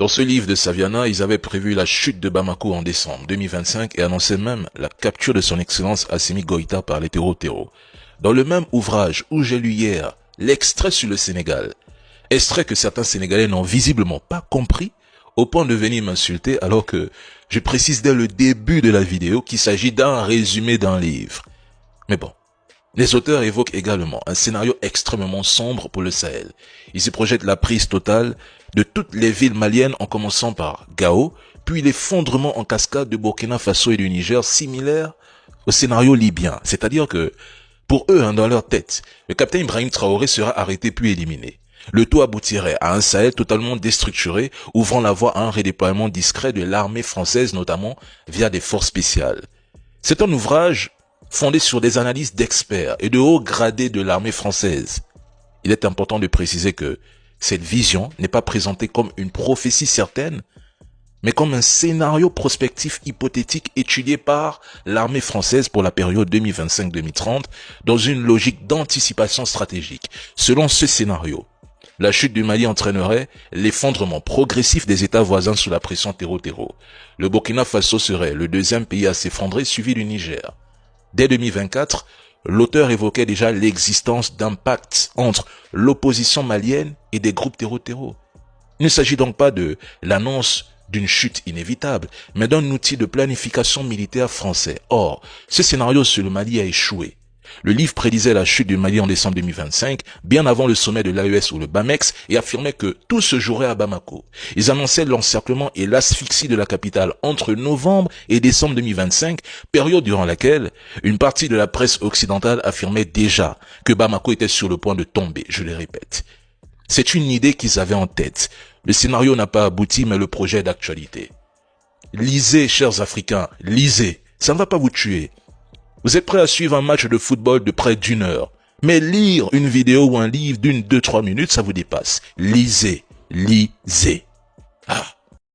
Dans ce livre de Saviana, ils avaient prévu la chute de Bamako en décembre 2025 et annonçaient même la capture de son excellence Assimi Goïta par les terreaux. Dans le même ouvrage où j'ai lu hier l'extrait sur le Sénégal, extrait que certains Sénégalais n'ont visiblement pas compris au point de venir m'insulter alors que je précise dès le début de la vidéo qu'il s'agit d'un résumé d'un livre. Mais bon. Les auteurs évoquent également un scénario extrêmement sombre pour le Sahel. Ils y projettent la prise totale de toutes les villes maliennes en commençant par Gao, puis l'effondrement en cascade de Burkina Faso et du Niger, similaire au scénario libyen. C'est-à-dire que, pour eux, dans leur tête, le capitaine Ibrahim Traoré sera arrêté puis éliminé. Le tout aboutirait à un Sahel totalement déstructuré, ouvrant la voie à un redéploiement discret de l'armée française, notamment via des forces spéciales. C'est un ouvrage fondé sur des analyses d'experts et de hauts gradés de l'armée française. Il est important de préciser que cette vision n'est pas présentée comme une prophétie certaine, mais comme un scénario prospectif hypothétique étudié par l'armée française pour la période 2025-2030 dans une logique d'anticipation stratégique. Selon ce scénario, la chute du Mali entraînerait l'effondrement progressif des États voisins sous la pression terreau. Le Burkina Faso serait le deuxième pays à s'effondrer, suivi du Niger. Dès 2024, l'auteur évoquait déjà l'existence d'un pacte entre l'opposition malienne et des groupes terreau. Il ne s'agit donc pas de l'annonce d'une chute inévitable, mais d'un outil de planification militaire français. Or, ce scénario sur le Mali a échoué. Le livre prédisait la chute du Mali en décembre 2025, bien avant le sommet de l'AES ou le BAMEX, et affirmait que tout se jouerait à Bamako. Ils annonçaient l'encerclement et l'asphyxie de la capitale entre novembre et décembre 2025, période durant laquelle une partie de la presse occidentale affirmait déjà que Bamako était sur le point de tomber, je le répète. C'est une idée qu'ils avaient en tête. Le scénario n'a pas abouti, mais le projet est d'actualité. Lisez, chers Africains, lisez. Ça ne va pas vous tuer. Vous êtes prêts à suivre un match de football de près d'1 heure. Mais lire une vidéo ou un livre d'1, 2, 3 minutes, ça vous dépasse. Lisez. Ah.